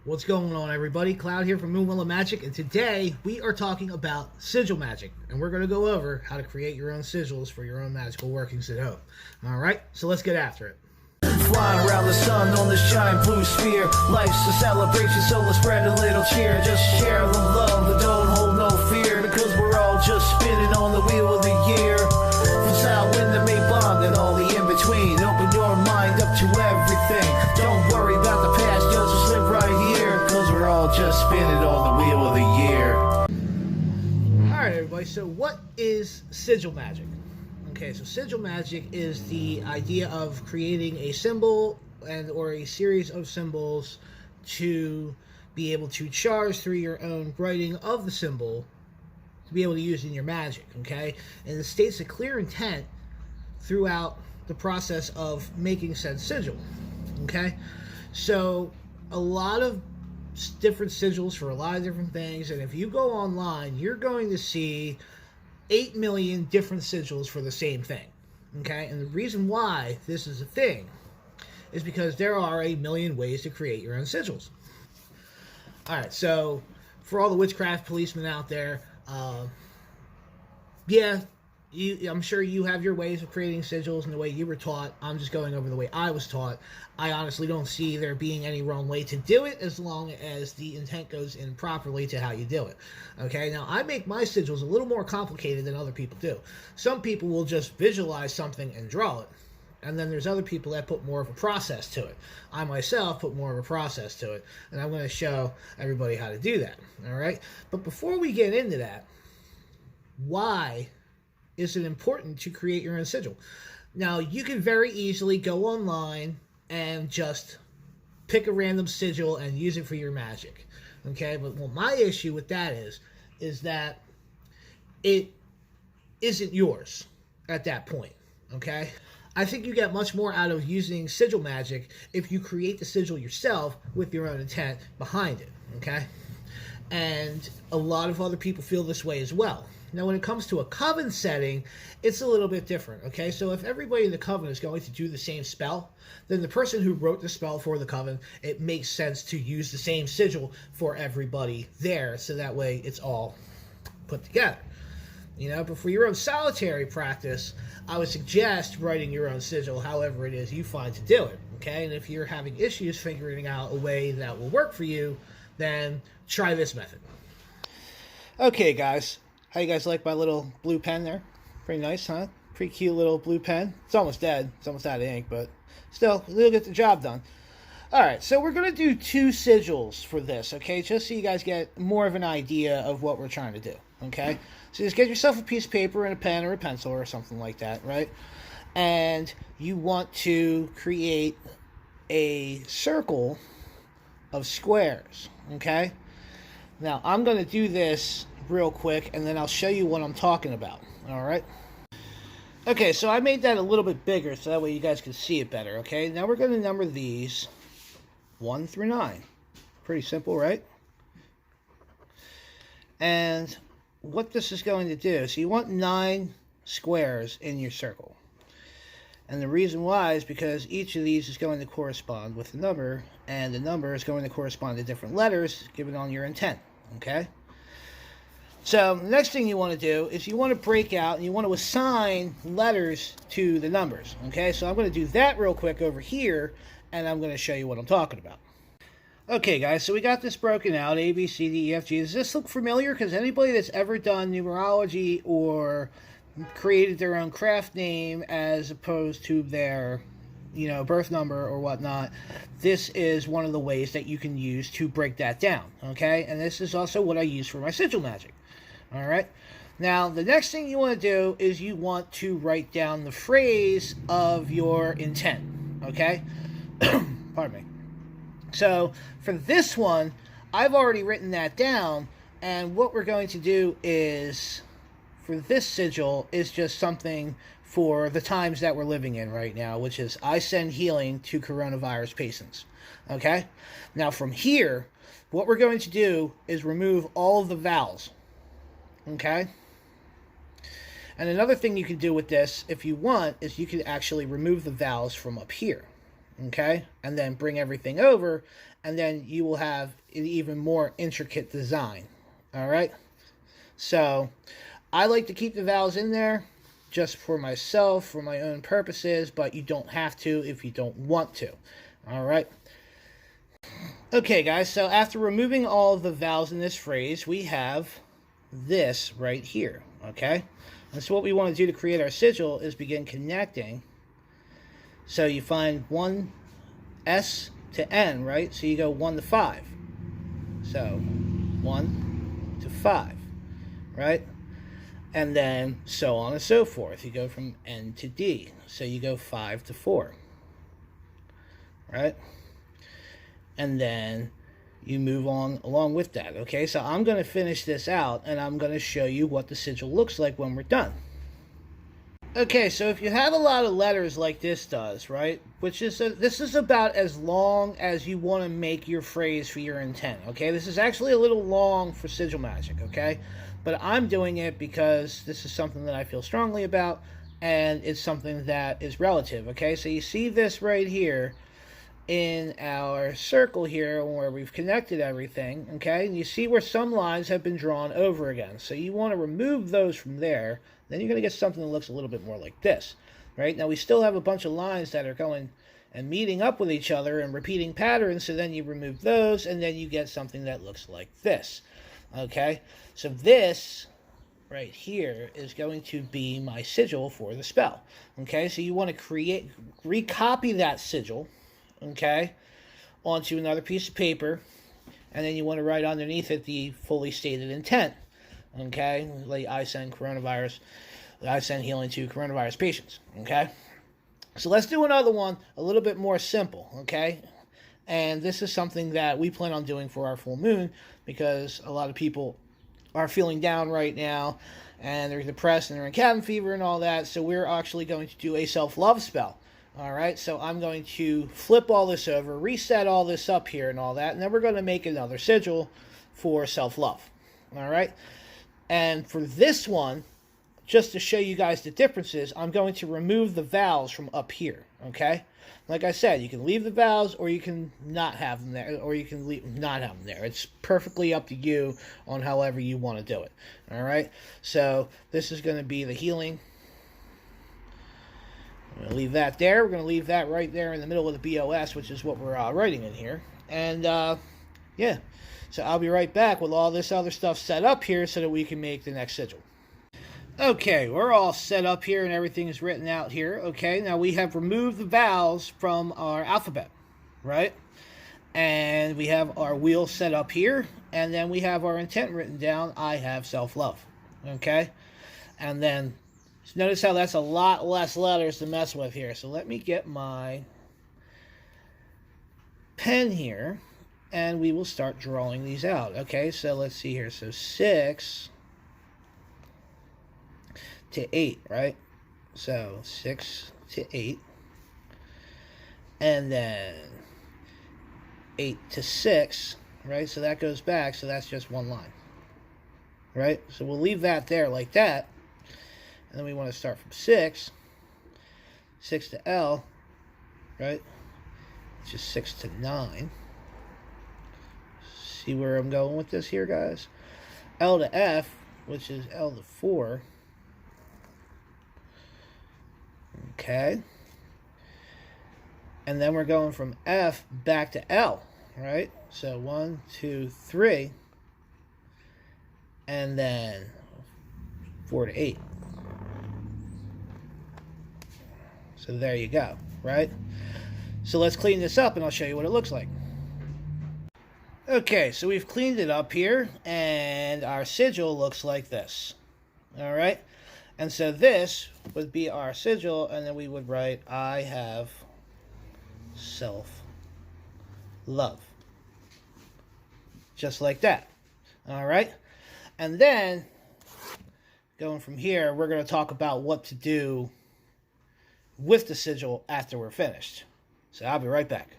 What's going on, everybody? Cloud here from Magick, and today we are talking about Sigil Magick, and we're going to go over how to create your own sigils for your own magical workings at home. Alright, so let's get after it. Flying around the sun on this giant blue sphere. Life's a celebration, so let's spread a little cheer. Just share the love, but don't hold no fear, because we're all just spinning on the wheel of the year. From south wind to May bond and all the in-between. Open your mind up to everything. Don't worry about the past, just live right here, because we're all just spinning on the wheel of the year. Alright, everybody, so what is Sigil Magick? Okay, so Sigil Magick is the idea of creating a symbol or a series of symbols to be able to charge through your own writing of the symbol to be able to use in your magic, okay? And it states a clear intent throughout the process of making said sigil, okay? So a lot of different sigils for a lot of different things, and if you go online, you're going to see 8 million different sigils for the same thing, okay? And the reason why this is a thing is because there are 1 million ways to create your own sigils. Alright, so for all the witchcraft policemen out there, I'm sure you have your ways of creating sigils and the way you were taught. I'm just going over the way I was taught. I honestly don't see there being any wrong way to do it as long as the intent goes in properly to how you do it. Okay, now I make my sigils a little more complicated than other people do. Some people will just visualize something and draw it. And then there's other people that put more of a process to it. I myself put more of a process to it. And I'm going to show everybody how to do that. Alright? But before we get into that, why is it important to create your own sigil? Now, you can very easily go online and just pick a random sigil and use it for your magic. Okay? But well, my issue with that is that it isn't yours at that point. Okay? I think you get much more out of using Sigil Magick if you create the sigil yourself with your own intent behind it, okay? And a lot of other people feel this way as well. Now, when it comes to a coven setting, it's a little bit different, okay? So if everybody in the coven is going to do the same spell, then the person who wrote the spell for the coven, it makes sense to use the same sigil for everybody there, so that way it's all put together. You know, but for your own solitary practice, I would suggest writing your own sigil however it is you find to do it, okay? And if you're having issues figuring out a way that will work for you, then try this method. Okay, guys. How you guys like my little blue pen there? Pretty nice, huh? Pretty cute little blue pen. It's almost dead. It's almost out of ink, but still, it'll get the job done. Alright, so we're going to do 2 sigils for this, okay? Just so you guys get more of an idea of what we're trying to do, okay? So just get yourself a piece of paper and a pen or a pencil or something like that, right? And you want to create a circle of squares, okay? Now, I'm going to do this real quick, and then I'll show you what I'm talking about, alright? Okay, so I made that a little bit bigger so that way you guys can see it better, okay? Now we're going to number these 1 through 9. Pretty simple, right? And what this is going to do, so you want 9 squares in your circle. And the reason why is because each of these is going to correspond with a number, and the number is going to correspond to different letters given on your intent, okay? So the next thing you want to do is you want to break out and you want to assign letters to the numbers, okay? So I'm going to do that real quick over here, and I'm going to show you what I'm talking about. Okay, guys, so we got this broken out, A, B, C, D, E, F, G. Does this look familiar? Because anybody that's ever done numerology or created their own craft name as opposed to their, birth number or whatnot, this is one of the ways that you can use to break that down, okay? And this is also what I use for my Sigil Magick, all right? Now, the next thing you want to do is you want to write down the phrase of your intent, okay? Pardon me. So, for this one, I've already written that down, and what we're going to do is, for this sigil, is just something for the times that we're living in right now, which is, I send healing to coronavirus patients, okay? Now, from here, what we're going to do is remove all of the vowels, okay? And another thing you can do with this, if you want, is you can actually remove the vowels from up here, okay? And then bring everything over, and then you will have an even more intricate design, all right? So I like to keep the vowels in there just for myself, for my own purposes, but you don't have to if you don't want to, all right? Okay, guys, so after removing all of the vowels in this phrase, we have this right here, okay? And so what we want to do to create our sigil is begin connecting. So you find 1 S to N, right? So you go 1 to 5. So 1 to 5, right? And then so on and so forth. You go from N to D. So you go 5 to 4, right? And then you move on along with that, okay? So I'm going to finish this out, and I'm going to show you what the sigil looks like when we're done. Okay, so if you have a lot of letters like this does, right, which is this is about as long as you want to make your phrase for your intent, okay? This is actually a little long for Sigil Magick, okay? But I'm doing it because this is something that I feel strongly about, and it's something that is relative, okay? So you see this right here in our circle here where we've connected everything, okay? And you see where some lines have been drawn over again. So you want to remove those from there. Then you're going to get something that looks a little bit more like this, right? Now we still have a bunch of lines that are going and meeting up with each other and repeating patterns, so then you remove those, and then you get something that looks like this, okay? So this right here is going to be my sigil for the spell, okay? So you want to recopy that sigil, okay, onto another piece of paper, and then you want to write underneath it the fully stated intent, okay, like I send healing to coronavirus patients, okay? So let's do another one, a little bit more simple, okay? And this is something that we plan on doing for our full moon, because a lot of people are feeling down right now, and they're depressed, and they're in cabin fever and all that, so we're actually going to do a self-love spell. All right, so I'm going to flip all this over, reset all this up here and all that, and then we're going to make another sigil for self-love. All right, and for this one, just to show you guys the differences, I'm going to remove the vowels from up here, okay? Like I said, you can leave the vowels, or you can not have them there, or you can not have them there. It's perfectly up to you on however you want to do it, all right? So this is going to be the healing. I'm going to leave that there. We're going to leave that right there in the middle of the BOS, which is what we're writing in here. And, yeah. So I'll be right back with all this other stuff set up here so that we can make the next sigil. Okay, we're all set up here and everything is written out here. Okay, now we have removed the vowels from our alphabet, right? And we have our wheel set up here. And then we have our intent written down. I have self-love. Okay? And then notice how that's a lot less letters to mess with here. So let me get my pen here, and we will start drawing these out. Okay, so let's see here. So 6 to 8, right? So 6 to 8. And then 8 to 6, right? So that goes back, so that's just one line, right? So we'll leave that there like that. And then we want to start from 6 to L, right? Which is 6 to 9. See where I'm going with this here, guys? L to F, which is L to 4. Okay. And then we're going from F back to L, right? So 1, 2, 3. And then 4 to 8. So there you go, right? So let's clean this up and I'll show you what it looks like. Okay, so we've cleaned it up here and our sigil looks like this. All right? And so this would be our sigil, and then we would write, I have self-love. Just like that. All right? And then, going from here, we're going to talk about what to do with the sigil after we're finished. So I'll be right back.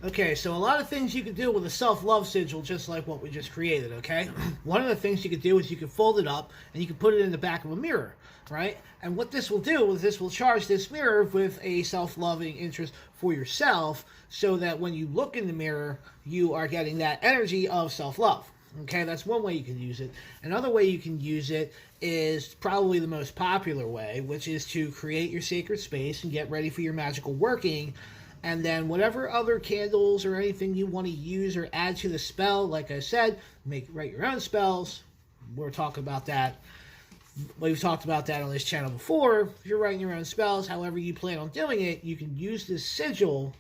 Okay, so a lot of things you can do with a self-love sigil, just like what we just created, okay? One of the things you could do is you could fold it up and you can put it in the back of a mirror, right? And what this will do is this will charge this mirror with a self-loving interest for yourself, so that when you look in the mirror, you are getting that energy of self-love. Okay, that's one way you can use it. Another way you can use it is probably the most popular way, which is to create your sacred space and get ready for your magical working. And then whatever other candles or anything you want to use or add to the spell, like I said, write your own spells. We'll talk about that. We've talked about that on this channel before. If you're writing your own spells, however you plan on doing it, you can use this sigil,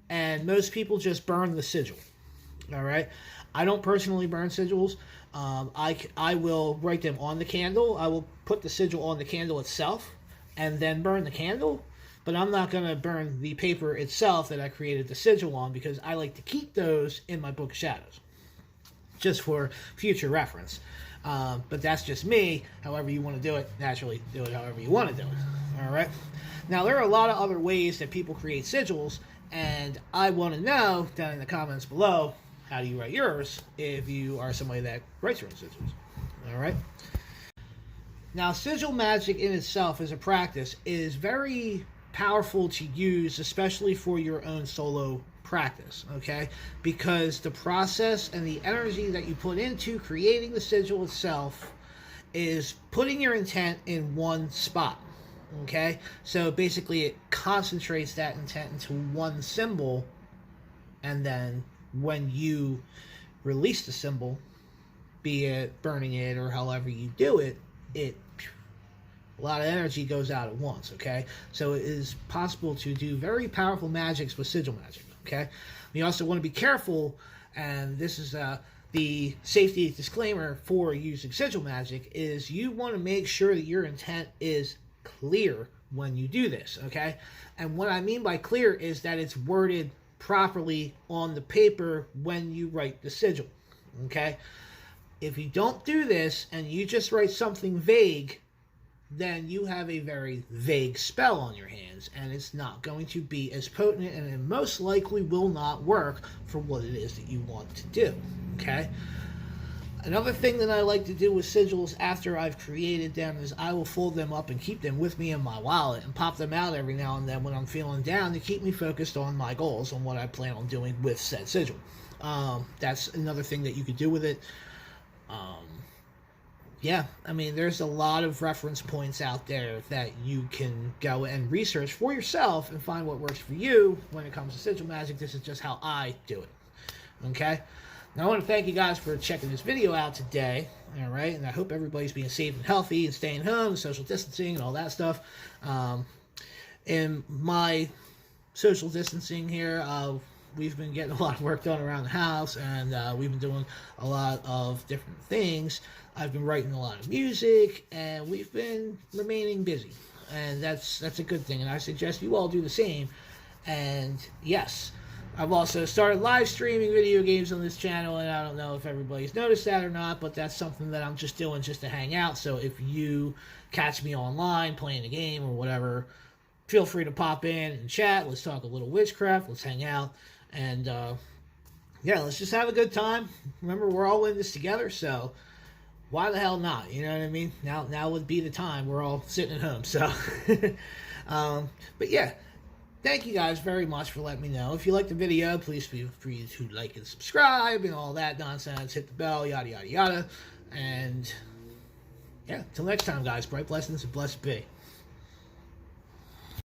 and most people just burn the sigil. All right, I don't personally burn sigils. I will write them on the candle. I will put the sigil on the candle itself and then burn the candle. But I'm not going to burn the paper itself that I created the sigil on, because I like to keep those in my Book of Shadows, just for future reference. But that's just me. However you want to do it, naturally do it however you want to do it. All right. Now, there are a lot of other ways that people create sigils, and I want to know down in the comments below, how do you write yours if you are somebody that writes your own sigils? All right. Now, sigil magic in itself as a practice is very powerful to use, especially for your own solo practice, okay? Because the process and the energy that you put into creating the sigil itself is putting your intent in one spot, okay? So basically it concentrates that intent into one symbol, and then when you release the symbol, be it burning it or however you do it, a lot of energy goes out at once, okay? So it is possible to do very powerful magics with sigil magic, okay? You also want to be careful, and this is the safety disclaimer for using sigil magic, is you want to make sure that your intent is clear when you do this, okay? And what I mean by clear is that it's worded properly on the paper when you write the sigil, okay? If you don't do this and you just write something vague, then you have a very vague spell on your hands, and it's not going to be as potent, and it most likely will not work for what it is that you want to do, okay? Another thing that I like to do with sigils after I've created them is I will fold them up and keep them with me in my wallet and pop them out every now and then when I'm feeling down, to keep me focused on my goals, on what I plan on doing with said sigil. That's another thing that you could do with it. Yeah, I mean, there's a lot of reference points out there that you can go and research for yourself and find what works for you when it comes to sigil magic. This is just how I do it, okay? Now, I want to thank you guys for checking this video out today, all right? And I hope everybody's being safe and healthy and staying home, and social distancing and all that stuff. In my social distancing here, we've been getting a lot of work done around the house, and we've been doing a lot of different things. I've been writing a lot of music, and we've been remaining busy, and that's a good thing, and I suggest you all do the same. And yes, I've also started live streaming video games on this channel, and I don't know if everybody's noticed that or not, but that's something that I'm just doing just to hang out. So if you catch me online playing a game or whatever, feel free to pop in and chat. Let's talk a little witchcraft. Let's hang out. And, yeah, let's just have a good time. Remember, we're all in this together, so why the hell not? You know what I mean? Now would be the time. We're all sitting at home, so. But, yeah, thank you guys very much for letting me know. If you liked the video, please feel free to like and subscribe and all that nonsense. Hit the bell, yada, yada, yada. And, yeah, till next time, guys. Bright blessings and blessed be.